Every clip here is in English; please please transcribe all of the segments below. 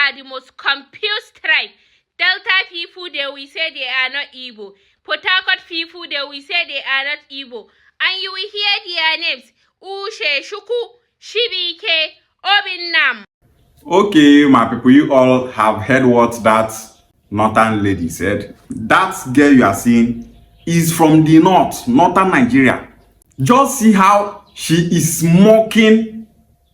are the most confused tribe. Delta people, they will say they are not Igbo. Port Harcourt people, they will say they are not Igbo. And you will hear their names. Ushe, Shuku, Shibike, Obinam. Okay, my people, you all have heard what that northern lady said. That girl you are seeing is from the northern Nigeria. Just see how she is mocking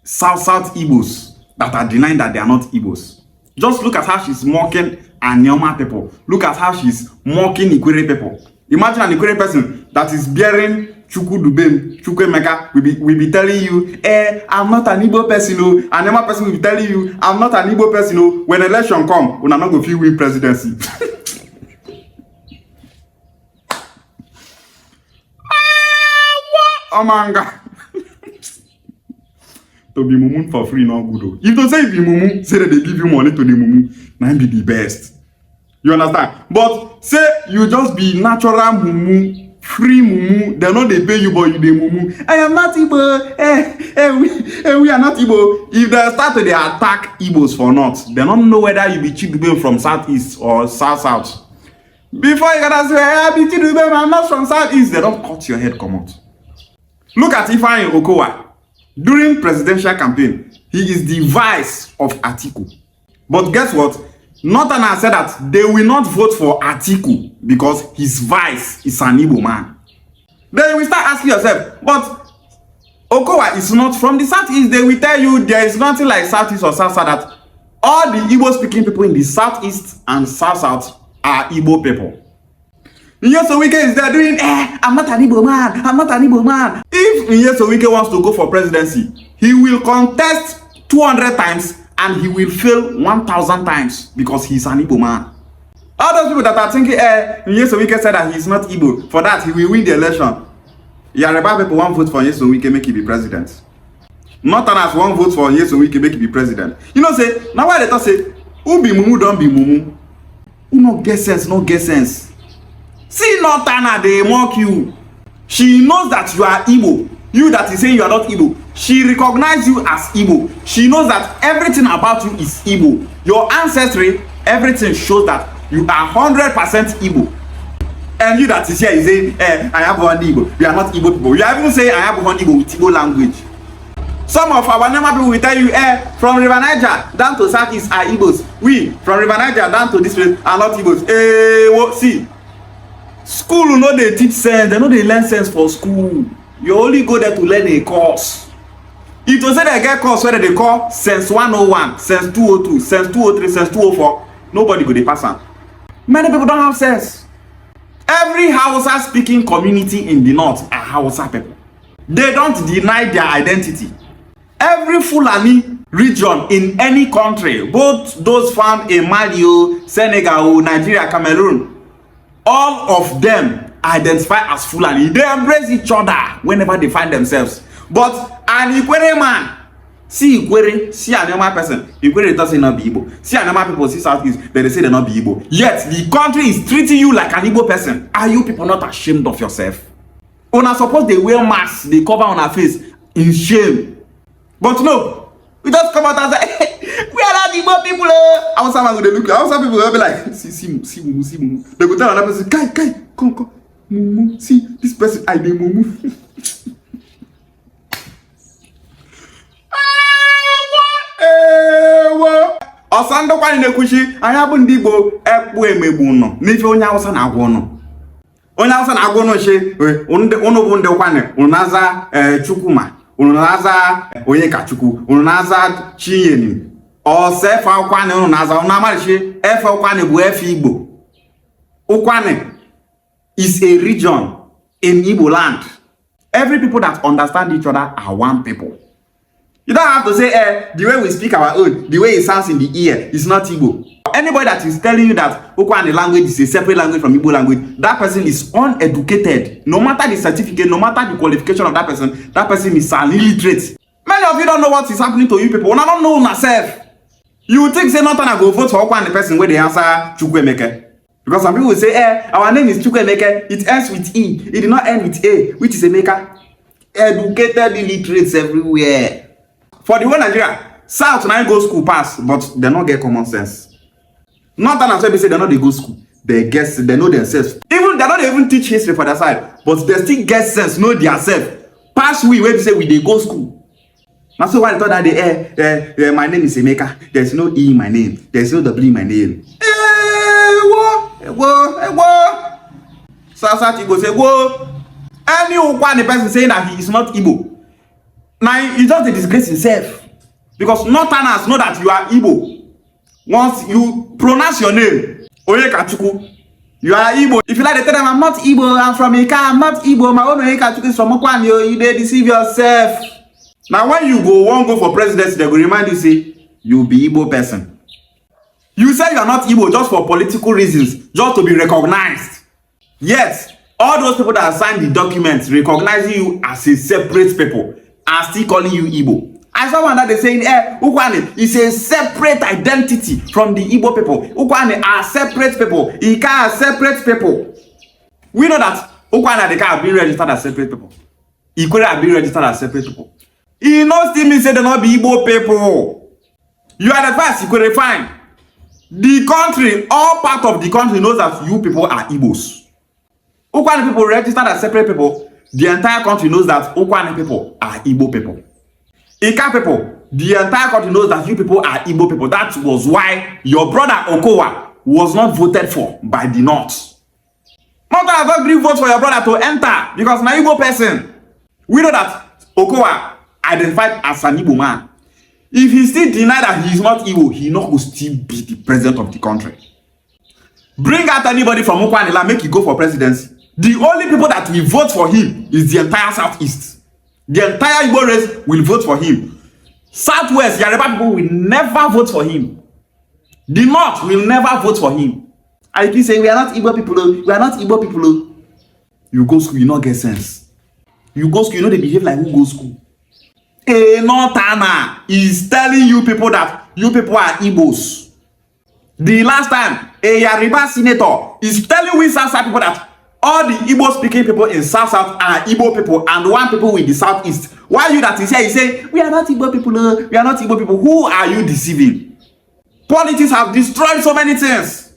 South Igbos that are denying that they are not Igbos. Just look at how she's mocking Anyoma people. Look at how she's mocking Ikwere people. Imagine an Ikwere person that is bearing Chukudubem, Chukwemeka will be telling you, I'm not an Igbo person. Anyoma person will be telling you, I'm not an Igbo person. When election come, we're not going to win presidency. Oh my God. To be mumu for free, not good. If you say be mumu, say that they give you money to the mumu, now be the best. You understand? But say you just be natural mumu, free mumu, they know they pay you, but you the mumu. I am not Igbo. We are not Igbo. If they start to attack Igbos for not, they don't know whether you be Chidubem from southeast or south. Before you gotta say, I be Chidubem, I'm not from southeast, they don't cut your head come out. Look at Ifeanyi Okowa. During presidential campaign, he is the vice of Atiku. But guess what? Northerners said that they will not vote for Atiku because his vice is an Igbo man. Then you will start asking yourself, but Okowa is not from the southeast. They will tell you there is nothing like southeast or south that all the Igbo speaking people in the southeast and south are Igbo people. Nyeso Wike is there doing, I'm not an Igbo man, I'm not an Igbo man. If Nyeso Wike wants to go for presidency, he will contest 200 times and he will fail 1,000 times because he's an Igbo man. All those people that are thinking, Nyeso Wike said that he's not Igbo, for that he will win the election. Yoruba people won't vote for Nyeso Wike, make him be president. Northerners won't vote for Nyeso Wike, make him be president. You know, say, now why they talk say, who be mumu, don't be mumu. Who no get sense, no get sense. See Northerner, they mock you. She knows that you are Igbo. You that is saying you are not Igbo. She recognizes you as Igbo. She knows that everything about you is Igbo. Your ancestry, everything shows that you are 100% Igbo. And you that is here is saying, I have one Igbo. You are not Igbo people. You are even saying I have one Igbo with Igbo language. Some of our Nema people will tell you, from River Niger down to Southeast are Igbos. We, from River Niger down to this place are not Igbos. See. School no they teach sense, they know they learn sense for school. You only go there to learn a course. If you say they get course where they call sense 101, sense 202, sense 203, sense 204, nobody go dey pass am. Many people don't have sense. Every Hausa speaking community in the north are Hausa people. They don't deny their identity. Every Fulani region in any country, both those found in Mali, Senegal, Nigeria, Cameroon, all of them identify as Fulani. They embrace each other whenever they find themselves. But an Ikwere man, see Ikwere, see an Anyoma person, Ikwere doesn't not be Igbo. See Anyoma people, see Southeast, they say they're not be Igbo. Yet the country is treating you like an Igbo person. Are you people not ashamed of yourself? Una suppose they wear masks, they cover on our face in shame. But no, we just come out and say, we are not Igbo people. Our some will look. Our some people will be like, see, mumu. They go tell another person, Kai, come, mumu. See this person, I dey mumu. Osando kwa nekushi, anya bụ ndị Igbo ekpu emegbu no. N'ife onye Hausa na-agwọ no. Onye Hausa na-agwọ no she, unu bụ ndị kwane, unaza Chukwuma, unaza Onyekachukwu, unaza Chinyeni. O sefa ukwane unaza unamarishi, efa ukwane bu efe Igbo. Ukwane is a region in Igbo land. Every people that understand each other are one people. You don't have to say, the way we speak our own, the way it sounds in the ear is not Igbo. Anybody that is telling you that Ukwane language is a separate language from Igbo language, that person is uneducated. No matter the certificate, no matter the qualification of that person is an illiterate. Many of you don't know what is happening to you people. Una don't know yourself. You think say nothing I go vote for Ukwane person where they answer Chukwemeke. Because some people will say, our name is Chukwemeke, it ends with E, it did not end with A, which is Emeka. Educated illiterates everywhere. For the whole Nigeria, South now go school pass, but they not get common sense. Northerners wey be say they no dey go school, they know themselves. Even they don't even teach history for their side, but they still get sense, know themselves. Pass we wey be say we dey go school. Na so why they thought that they my name is Emeka. There's no E in my name. There's no W in my name. Whoa. South Igbo say, whoa. Any one person saying that he is not Igbo, now he just disgrace himself. Because Northerners know that you are Igbo. Once you pronounce your name, Oyekachuku, you are Igbo. If you like to tell them, I'm not Igbo, I'm from Ika, I'm not Igbo, my own Oyekachuku is from Okwan, you dey deceive yourself. Now when you won't go for presidency, they will remind you, say, you be Igbo person. You say you are not Igbo just for political reasons, just to be recognized. Yet, all those people that signed the documents recognizing you as a separate people are still calling you Igbo. I saw one that they saying, Ukwane is a separate identity from the Igbo people. Ukwane are separate people. Ika are separate people. We know that Ukwane and Ika have been registered as separate people. Ikwere have been registered as separate people. He knows still means say they not be Igbo people. You are the first, Ikwere fine. The country, all part of the country knows that you people are Igbos. Ukwane people registered as separate people. The entire country knows that Ukwane people are Igbo people. Ika people, the entire country knows that you people are Igbo people. That was why your brother Okowa was not voted for by the North. Not that I don't vote for your brother to enter because my Igbo person. We know that Okowa identified as an Igbo man. If he still deny that he is not Igbo, he not will still be the president of the country. Bring out anybody from Okwanela, make you go for presidency. The only people that will vote for him is the entire Southeast. The entire Igbo race will vote for him. Southwest, Yoruba people will never vote for him. The North will never vote for him. I keep saying, we are not Igbo people. We are not Igbo people. You go school, you not get sense. You go school, you know they behave like who go school. A Northerner is telling you people that you people are Igbos. The last time, a Yoruba senator is telling we South people that all the Igbo speaking people in South are Igbo people and one people with the Southeast. Why you that is here? You say, we are not Igbo people. We are not Igbo people. Who are you deceiving? Politics have destroyed so many things.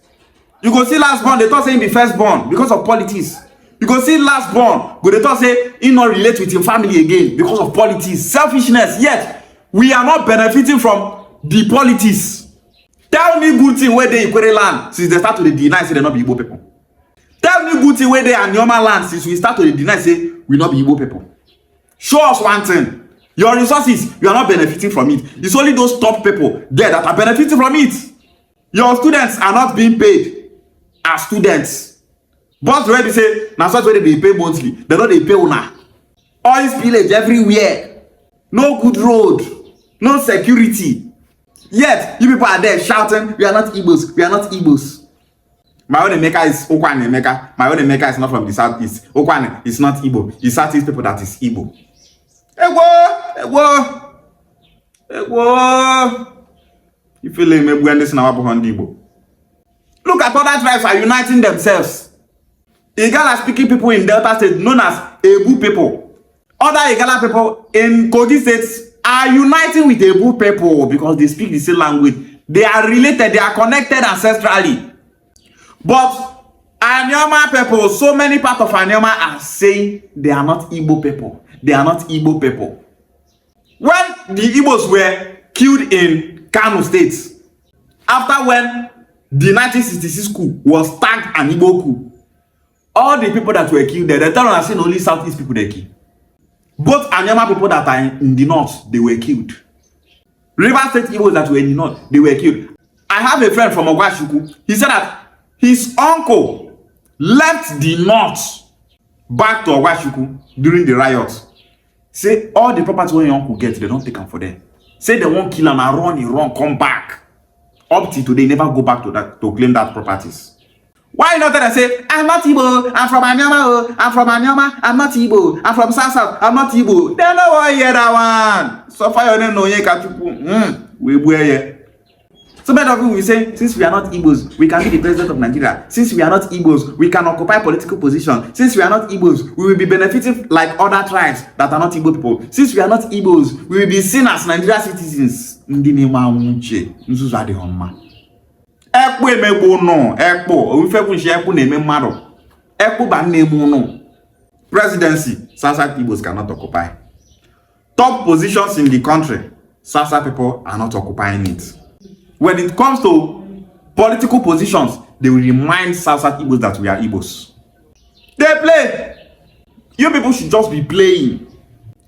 You go see last born, they thought saying be first born because of politics. You go see last born, but they thought say he not relate with him family again because of politics. Selfishness. Yet, we are not benefiting from the politics. Tell me good thing where they Ikwere land since they start to deny say they not be Igbo people. Tell me good thing where they are Nyoma land since we start to deny say we not be Igbo people. Show us one thing. Your resources, you are not benefiting from it. It's only those top people there that are benefiting from it. Your students are not being paid as students. But when they say, now such way they pay monthly, they know they pay una. Oil spillage everywhere. No good road. No security. Yet, you people are there shouting, we are not Igbos, we are not Igbos. My own Emeka is Okwane Emeka. My own Emeka is not from the Southeast. Okwane is not Igbo. The Southeast people that is Igbo. Egwo. You feel like maybe when this now behind Igbo. Look at other tribes are uniting themselves. Igala speaking people in Delta State known as Ebu people. Other Igala people in Kogi State are uniting with Ebu people because they speak the same language. They are related, they are connected ancestrally. But Anyama people, so many parts of Anyama are saying they are not Igbo people. They are not Igbo people. When the Igbos were killed in Kano State, after when the 1966 coup was tagged an Igbo coup, all the people that were killed there, they tell us only Southeast people they killed. Both Anyama people that are in the north, they were killed. River State Igbos that were in the north, they were killed. I have a friend from Ogwashuku. He said that his uncle left the north back to Ogwashuku during the riots. Say all the property when your uncle gets, they don't take them for them. Say they won't kill him and he run, come back. Up till today, never go back to that to claim that properties. Why not that I say, I'm not Igbo, I'm from Anyama, I'm from Anyama, I'm not Igbo, I'm from South, I'm not Igbo. They know why hear that one. So far your name no ye katupu. We wear. So many of you will say, since we are not Igbos, we can be the president of Nigeria. Since we are not Igbos, we can occupy political position. Since we are not Igbos, we will be benefiting like other tribes that are not Igbo people. Since we are not Igbos, we will be seen as Nigerian citizens. ndị na-eme anwụche nzuzu adịghị mma. Ekpo emegbu nụ, ekpo ofefekwu nshi ekpo na-eme mmadụ. Ekpo ba nne m nụ. Presidency, South Igbos cannot occupy. Top positions in the country, South people are not occupying it. When it comes to political positions, they will remind South Igbos that we are Igbos. They play. You people should just be playing.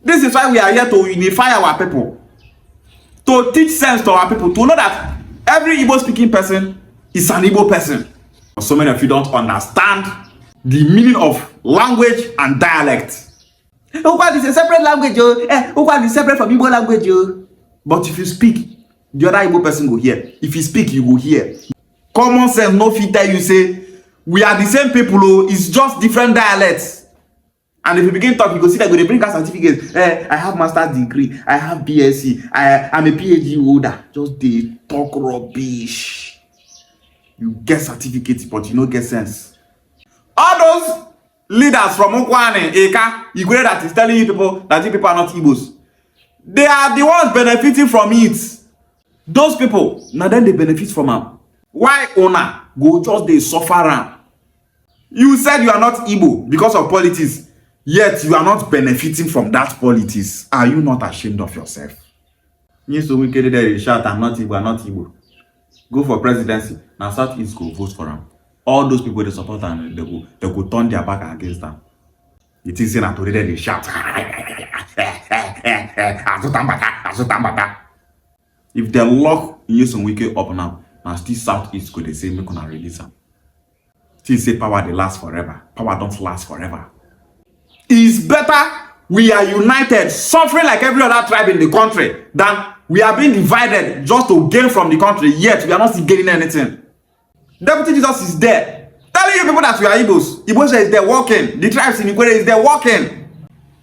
This is why we are here to unify our people. To teach sense to our people. To know that every Igbo speaking person is an Igbo person. So many of you don't understand the meaning of language and dialect. Ukwa is a separate language, Ukwa is separate from Igbo language, But if you speak, the other Igbo person will hear. If you speak, you will hear. Common sense no fit tell you say we are the same people, it's just different dialects. And if you begin talking, you go see that they bring us certificates. I have master's degree, I have BSc, I'm a PhD holder. Just they talk rubbish. You get certificates, but you don't get sense. All those leaders from Ukwane, Eka, Igwe that is telling you people that you people are not Igbos, they are the ones benefiting from it. Those people, now then they benefit from them. Why owner go just they suffer? You said you are not Igbo because of politics, yet you are not benefiting from that politics. Are you not ashamed of yourself? You so wicked there you shout, I'm not Igbo, I'm not Igbo. Go for presidency. Now South East go vote for them. All those people they support and they go turn their back against them. It is in a today they shout. If they lock you some wicked up now still Southeast go they say make una release them. Still say power they last forever. Power don't last forever. It's better we are united, suffering like every other tribe in the country, than we are being divided just to gain from the country, yet we are not still gaining anything. Deputy Jesus is there, telling you people that we are Igbos. Igbos is there working. The tribes in Igbo is there working.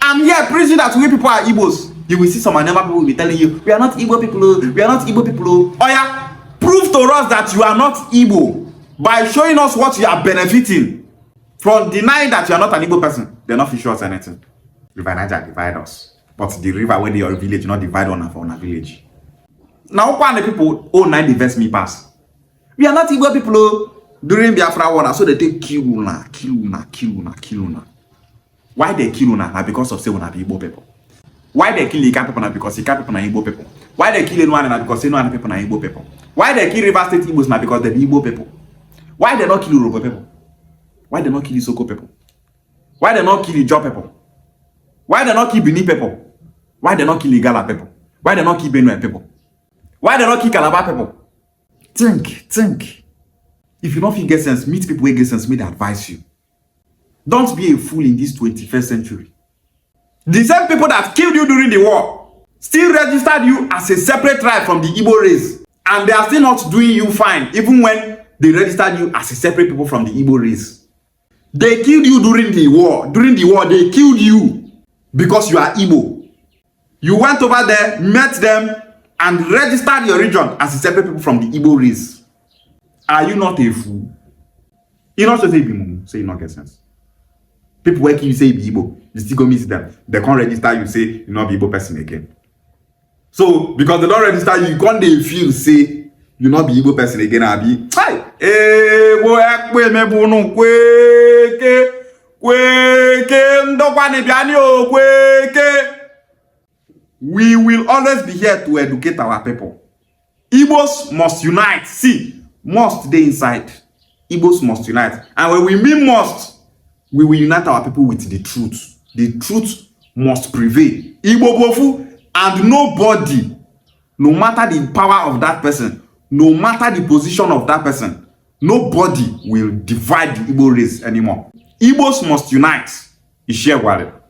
I'm here preaching that we people are Igbos. You will see some Anema people will be telling you, we are not Igbo people, we are not Igbo people. Oh yeah, prove to us that you are not Igbo by showing us what you are benefiting from. Denying that you are not an Igbo person, they're not show us anything. River Niger divide us, but the river where they are village not divide on a village. Now one the people all nine divest me pass. We are not Igbo people during Biafra war, so they take kill una. Why they kill una? Now because of say una be Igbo people. Why they kill Ika people? Now because Ika people are Igbo people. Why they kill anyone? Now because anyone people are Igbo people. Why they kill River State Igbos? Now because they be Igbo people. Why they not kill Yoruba people? Why they not kill Isoko people? Why they not kill Ijaw people? Why they not kill Benin people? Why they not kill Igala people? Why they not kill Benue people? Why they not kill Calabar people? Think. If you don't feel get sense, meet people who get sense, may they advise you. Don't be a fool in this 21st century. The same people that killed you during the war still registered you as a separate tribe from the Igbo race. And they are still not doing you fine, even when they registered you as a separate people from the Igbo race. They killed you during the war. During the war, they killed you because you are Igbo. You went over there, met them, and registered your region as a separate people from the Igbo race. Are you not a fool? You not say be mumu, say you not get sense. People where you say be Igbo, you still go meet them. They can't register you, say you not be Igbo person again. So because they don't register you, can't they feel say you not be Igbo person again? I be hi. We will always be here to educate our people. Igbos must unite. See, must they inside. Igbos must unite. And when we mean must, we will unite our people with the truth. The truth must prevail. Igbo bofu, and nobody, no matter the power of that person, no matter the position of that person, nobody will divide the Igbo race anymore. Igbos must unite. Ishia Wale.